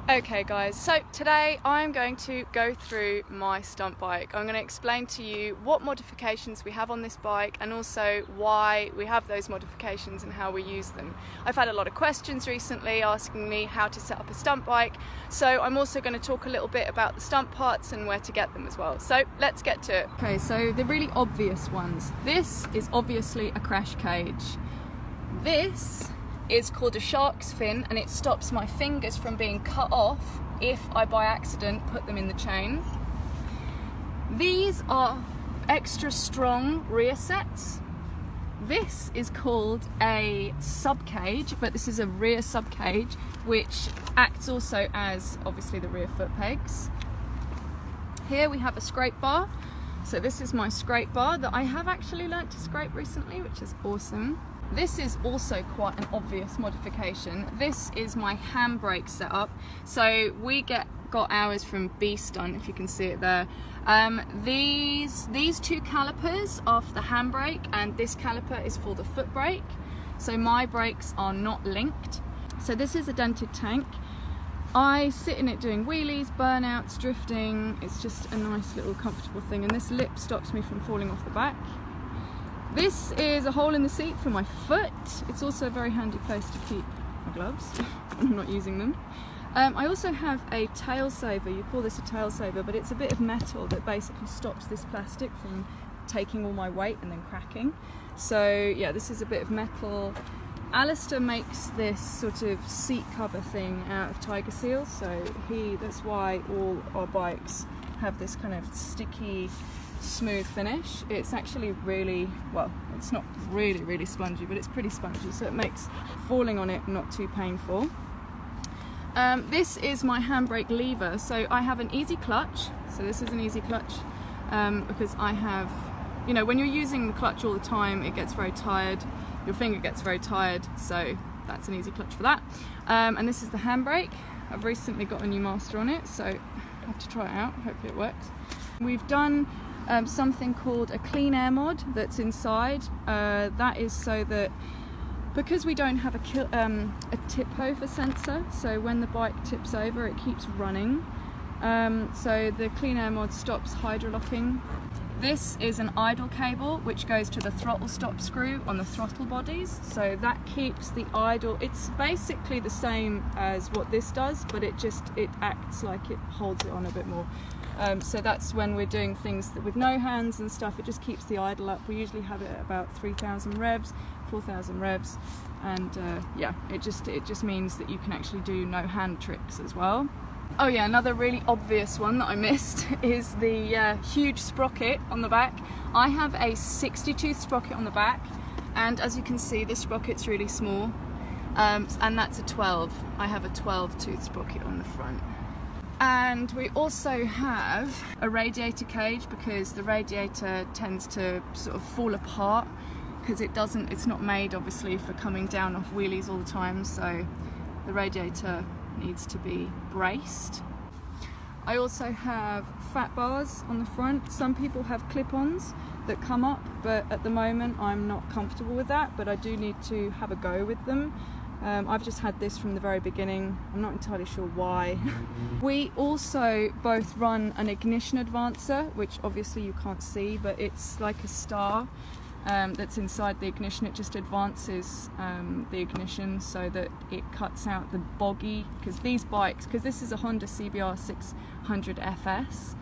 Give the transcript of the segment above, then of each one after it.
Okay guys, so today I'm going to go through my stunt bike. I'm going to explain to you what modifications we have on this bike and also why we have those modifications and how we use them. I've had a lot of questions recently asking me how to set up a stunt bike, so I'm also going to talk a little bit about the stunt parts and where to get them as well. So let's get to it. Okay, so the really obvious ones. This is obviously a crash cage. This is called a shark's fin and it stops my fingers from being cut off if I by accident put them in the chain. These are extra strong rear sets. This is called a sub cage, but this is a rear sub cage which acts also as obviously the rear foot pegs. Here we have a scrape bar. So this is my scrape bar that I have actually learnt to scrape recently, which is awesome. This is also quite an obvious modification. This is my handbrake setup. So we got ours from B-Stunt, if you can see it there. These two calipers are for the handbrake and this caliper is for the foot brake. So my brakes are not linked. So this is a dented tank. I sit in it doing wheelies, burnouts, drifting. It's just a nice little comfortable thing, and this lip stops me from falling off the back. This is a hole in the seat for my foot. It's also a very handy place to keep my gloves when I'm not using them. I also have a tail saver. You call this a tail saver, but it's a bit of metal that basically stops this plastic from taking all my weight and then cracking. So yeah, this is a bit of metal. Alistair makes this sort of seat cover thing out of tiger seal, so that's why all our bikes have this kind of sticky, smooth finish. It's actually really, well, it's not really spongy, but it's pretty spongy, so it makes falling on it not too painful. This is my handbrake lever. So I have an easy clutch. So this is an easy clutch because I have, you know, when you're using the clutch all the time, it gets very tired. Your finger gets very tired, so that's an easy clutch for that. And this is the handbrake. I've recently got a new master on it, so I have to try it out. Hopefully it works. We've done something called a clean air mod that's inside. That is so that because we don't have a tip over sensor, so when the bike tips over it keeps running. So the clean air mod stops hydrolocking. This is an idle cable which goes to the throttle stop screw on the throttle bodies, so that keeps the idle. It's basically the same as what this does, but it acts like it holds it on a bit more. So that's when we're doing things with no hands and stuff, it just keeps the idle up. We usually have it at about 3,000 revs, 4,000 revs, and yeah, it just means that you can actually do no hand tricks as well. Oh yeah, another really obvious one that I missed is the huge sprocket on the back. I have a 60-tooth sprocket on the back, and as you can see, this sprocket's really small, and that's a 12. I have a 12-tooth sprocket on the front. And we also have a radiator cage because the radiator tends to sort of fall apart because it's not made obviously for coming down off wheelies all the time, so the radiator needs to be braced. I also have fat bars on the front. Some people have clip-ons that come up, but at the moment I'm not comfortable with that, but I do need to have a go with them. I've just had this from the very beginning. I'm not entirely sure why. We also both run an ignition advancer, which obviously you can't see, but it's like a star that's inside the ignition. It just advances the ignition so that it cuts out the boggy, because this is a Honda CBR 600 FS,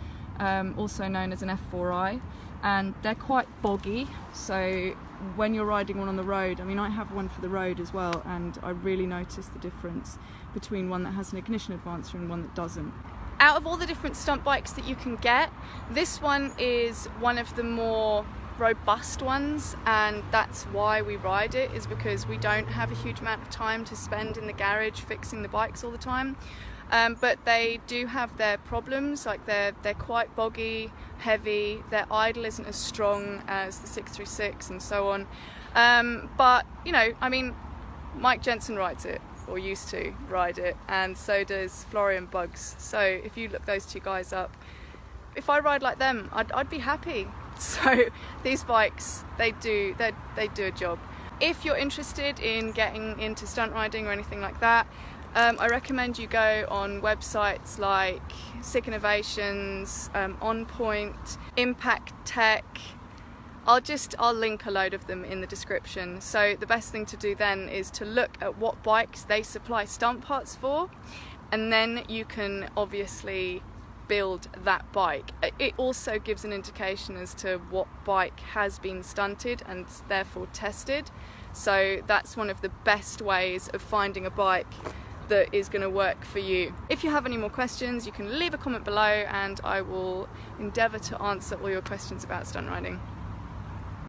also known as an F4i, and they're quite boggy, so when you're riding one on the road, I mean I have one for the road as well, and I really notice the difference between one that has an ignition advancer and one that doesn't. Out of all the different stunt bikes that you can get, this one is one of the more robust ones, and that's why we ride it, is because we don't have a huge amount of time to spend in the garage fixing the bikes all the time. But they do have their problems, like they're quite boggy, heavy, their idle isn't as strong as the 636 and so on. But you know, I mean, Mike Jensen rides it, or used to ride it, and so does Florian Buggs. So if you look those two guys up, if I ride like them, I'd be happy. So these bikes, they do a job. If you're interested in getting into stunt riding or anything like that, I recommend you go on websites like Sick Innovations, On Point, Impact Tech. I'll link a load of them in the description. So the best thing to do then is to look at what bikes they supply stunt parts for, and then you can obviously build that bike. It also gives an indication as to what bike has been stunted and therefore tested. So that's one of the best ways of finding a bike that is going to work for you. If you have any more questions, you can leave a comment below and I will endeavour to answer all your questions about stunt riding.